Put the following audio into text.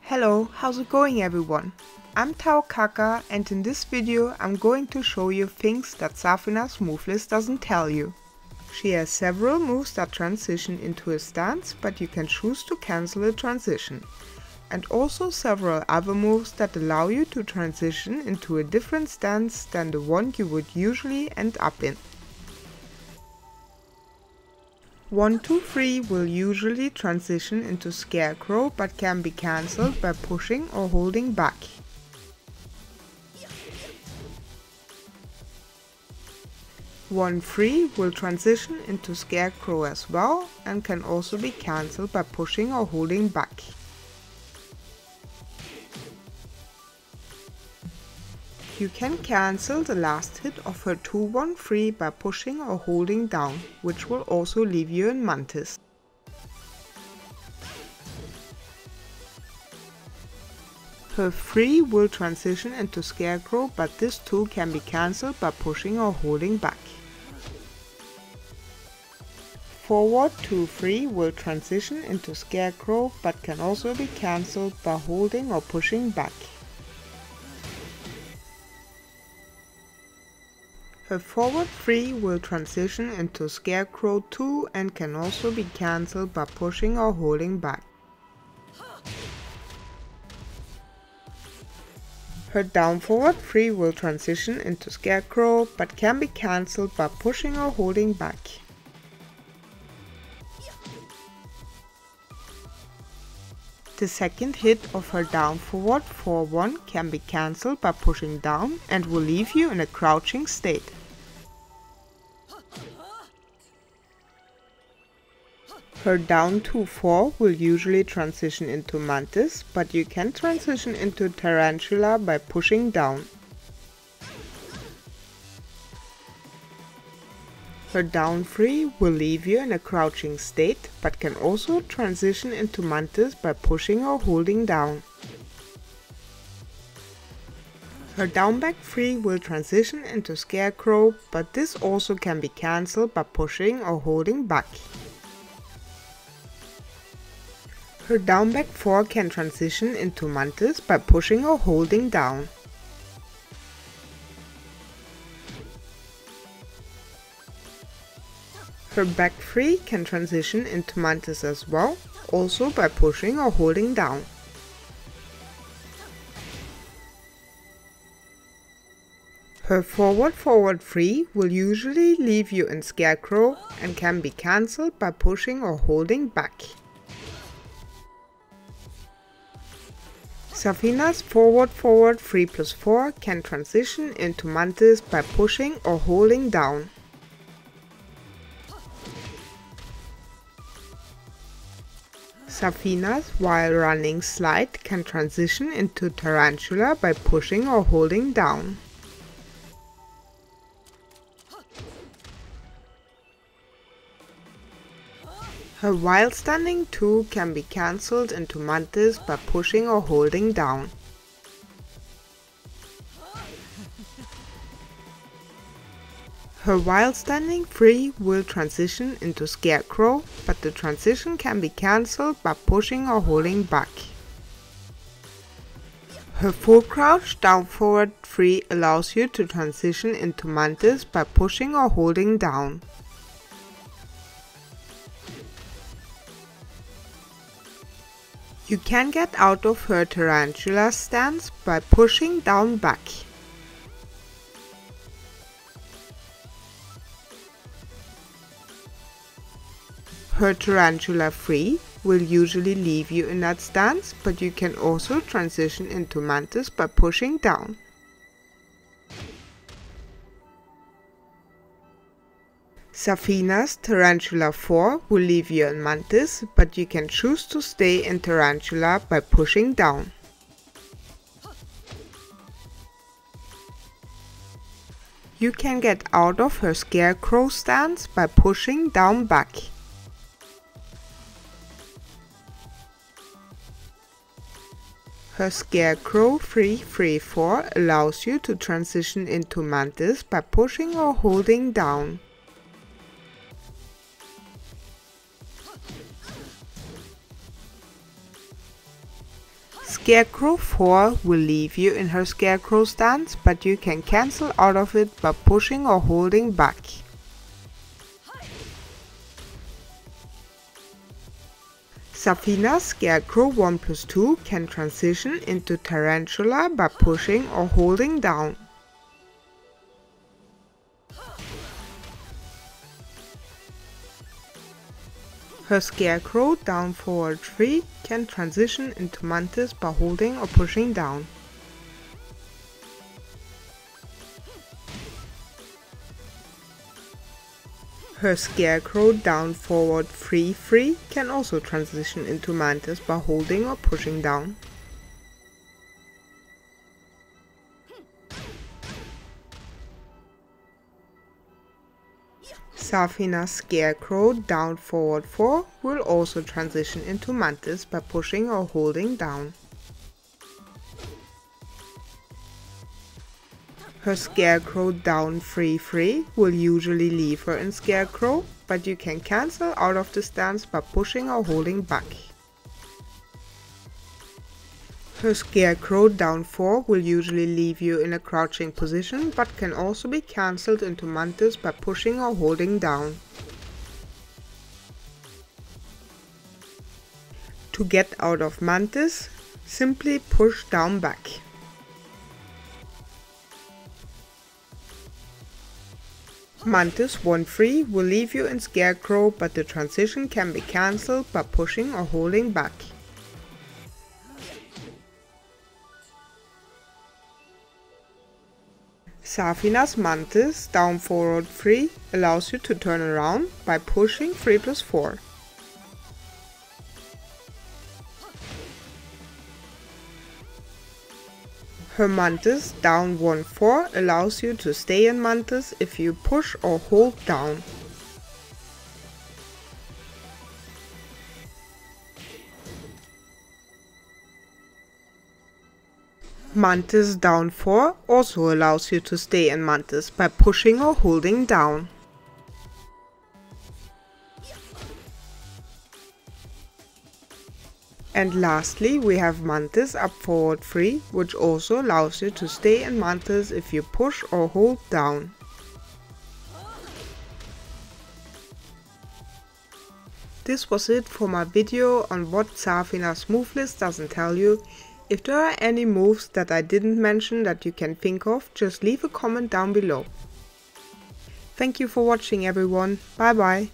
Hello, how's it going everyone? I'm Tao Kaka and in this video I'm going to show you things that Zafina's move list doesn't tell you. She has several moves that transition into a stance, but you can choose to cancel a transition. And also several other moves that allow you to transition into a different stance than the one you would usually end up in. 1, 2, 3 will usually transition into Scarecrow but can be cancelled by pushing or holding back. One 3 will transition into Scarecrow as well and can also be cancelled by pushing or holding back. You can cancel the last hit of her 2-1-3 by pushing or holding down, which will also leave you in Mantis. Her 3 will transition into Scarecrow, but this too can be cancelled by pushing or holding back. Forward 2-3 will transition into Scarecrow, but can also be cancelled by holding or pushing back. Her forward 3 will transition into Scarecrow 2 and can also be cancelled by pushing or holding back. Her down forward 3 will transition into Scarecrow but can be cancelled by pushing or holding back. The second hit of her down forward 4-1 can be cancelled by pushing down and will leave you in a crouching state. Her down 2-4 will usually transition into Mantis, but you can transition into Tarantula by pushing down. Her down 3 will leave you in a crouching state, but can also transition into Mantis by pushing or holding down. Her down back 3 will transition into Scarecrow, but this also can be cancelled by pushing or holding back. Her down back 4 can transition into Mantis by pushing or holding down. Her back 3 can transition into Mantis as well, also by pushing or holding down. Her forward 3 will usually leave you in Scarecrow and can be cancelled by pushing or holding back. Zafina's forward 3+4 can transition into Mantis by pushing or holding down. Zafinas while running slide can transition into Tarantula by pushing or holding down. Her while standing 2 can be cancelled into Mantis by pushing or holding down. Her while standing 3 will transition into Scarecrow, but the transition can be cancelled by pushing or holding back. Her full crouch down forward 3 allows you to transition into Mantis by pushing or holding down. You can get out of her Tarantula stance by pushing down back. Her Tarantula 3 will usually leave you in that stance, but you can also transition into Mantis by pushing down. Zafina's Tarantula 4 will leave you in Mantis, but you can choose to stay in Tarantula by pushing down. You can get out of her Scarecrow stance by pushing down back. Her Scarecrow 3-3-4 allows you to transition into Mantis by pushing or holding down. Scarecrow 4 will leave you in her Scarecrow stance, but you can cancel out of it by pushing or holding back. Zafina's Scarecrow 1+2 can transition into Tarantula by pushing or holding down. Her Scarecrow down forward 3 can transition into Mantis by holding or pushing down. Her Scarecrow down forward 3 can also transition into Mantis by holding or pushing down. Zafina's Scarecrow down forward 4 will also transition into Mantis by pushing or holding down. Her Scarecrow down 3 will usually leave her in Scarecrow, but you can cancel out of the stance by pushing or holding back. Her Scarecrow down 4 will usually leave you in a crouching position, but can also be cancelled into Mantis by pushing or holding down. To get out of Mantis, simply push down back. Mantis 1-3 will leave you in Scarecrow, but the transition can be cancelled by pushing or holding back. Zafina's Mantis down forward 3 allows you to turn around by pushing 3+4. Her Mantis down 1-4 allows you to stay in Mantis if you push or hold down. Mantis down 4 also allows you to stay in Mantis by pushing or holding down. And lastly, we have Mantis up forward 3, which also allows you to stay in Mantis if you push or hold down. This was it for my video on what Zafina's move list doesn't tell you. If there are any moves that I didn't mention that you can think of, just leave a comment down below. Thank you for watching everyone, bye bye.